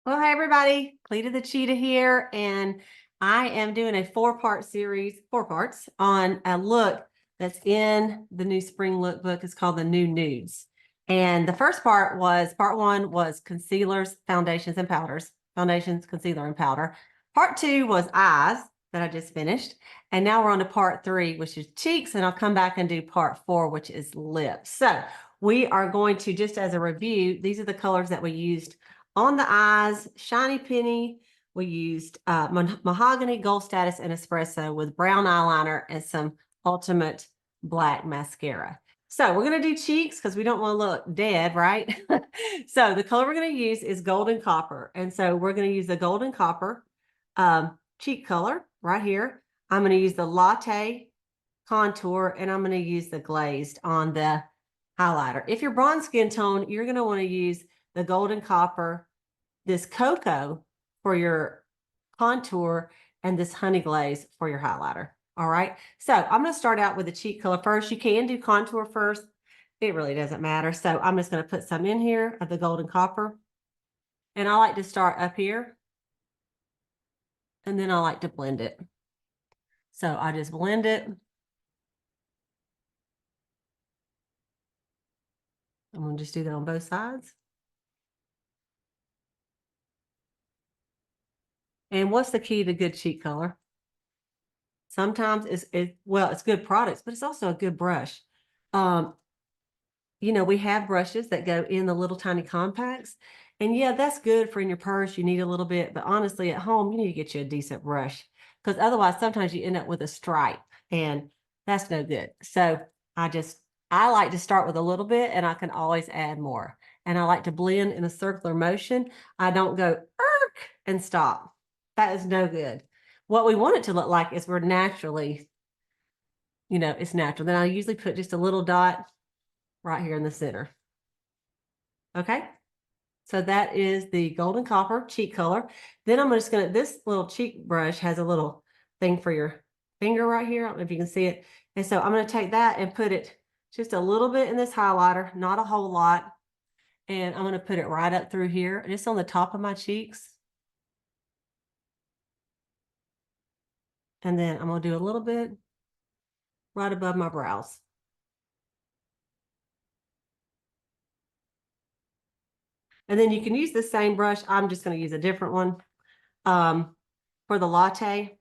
Well, hey everybody, Cleta the Cheetah here, and I am doing a four-part series, four parts, on a look that's in the new spring lookbook. It's called the New Nudes. And the first part one was concealers, foundations, and powders. Foundations, concealer, and powder. Part two was eyes that I just finished. And now we're on to part three, which is cheeks, and I'll come back and do part four, which is lips. So we are going to, just as a review, these are the colors that we used on the eyes: Shiny Penny. We used Mahogany, Gold Status, and Espresso with brown eyeliner and some Ultimate Black mascara. So we're going to do cheeks because we don't want to look dead, right? So the color we're going to use is Golden Copper. And so we're going to use the Golden Copper cheek color right here. I'm going to use the Latte contour, and I'm going to use the Glazed on the highlighter. If you're bronze skin tone, you're going to want to use the Golden Copper, this Cocoa for your contour, and this Honey Glaze for your highlighter. All right. So I'm going to start out with the cheek color first. You can do contour first. It really doesn't matter. So I'm just going to put some in here of the Golden Copper. And I like to start up here. And then I like to blend it. So I just blend it. I'm going to just do that on both sides. And what's the key to good cheek color? Sometimes it's good products, but it's also a good brush. We have brushes that go in the little tiny compacts. And yeah, that's good for in your purse. You need a little bit, but honestly, at home, you need to get you a decent brush, because otherwise sometimes you end up with a stripe, and that's no good. So I like to start with a little bit, and I can always add more. And I like to blend in a circular motion. I don't go and stop. That is no good. What we want it to look like is we're naturally, it's natural. Then I usually put just a little dot right here in the center. Okay. So that is the Golden Copper cheek color. Then I'm just going to, this little cheek brush has a little thing for your finger right here. I don't know if you can see it. And so I'm going to take that and put it just a little bit in this highlighter, not a whole lot. And I'm going to put it right up through here, just on the top of my cheeks. And then I'm going to do a little bit right above my brows. And then you can use the same brush. I'm just going to use a different one for the Latte.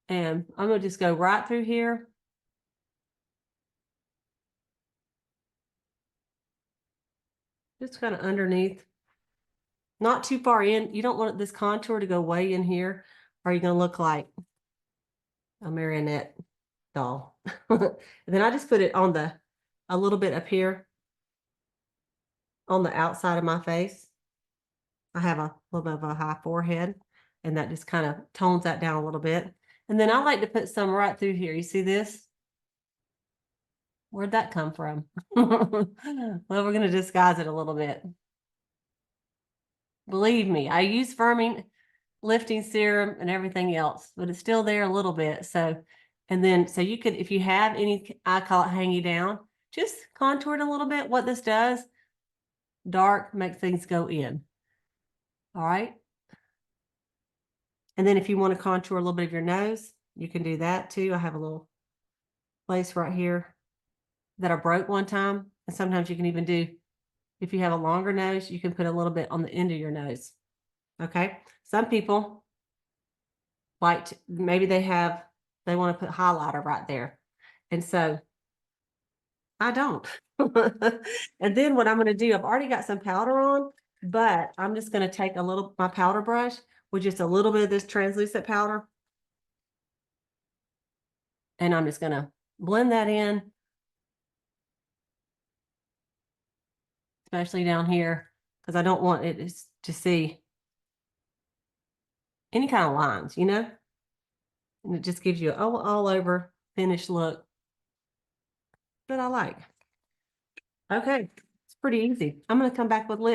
And I'm going to just go right through here. Just kind of underneath. Not too far in. You don't want this contour to go way in here, or you're going to look like a marionette doll. And then I just put it on a little bit up here on the outside of my face. I have a little bit of a high forehead, and that just kind of tones that down a little bit. And then I like to put some right through here. You see this? Where'd that come from? Well, we're going to disguise it a little bit. Believe me, I use firming lifting serum and everything else, but it's still there a little bit. So you could, if you have any, I call it hangy down, just contour it a little bit. What this does, dark makes things go in. All right. And then if you want to contour a little bit of your nose, you can do that too. I have a little place right here that I broke one time. And sometimes you can even do, if you have a longer nose, you can put a little bit on the end of your nose. Okay. Some people maybe they want to put highlighter right there. And so I don't. And then what I'm going to do, I've already got some powder on, but I'm just going to take my powder brush with just a little bit of this translucent powder. And I'm just going to blend that in, especially down here, because I don't want it to see any kind of lines, and it just gives you an all over finished look that I like. Okay, it's pretty easy. I'm going to come back with lips.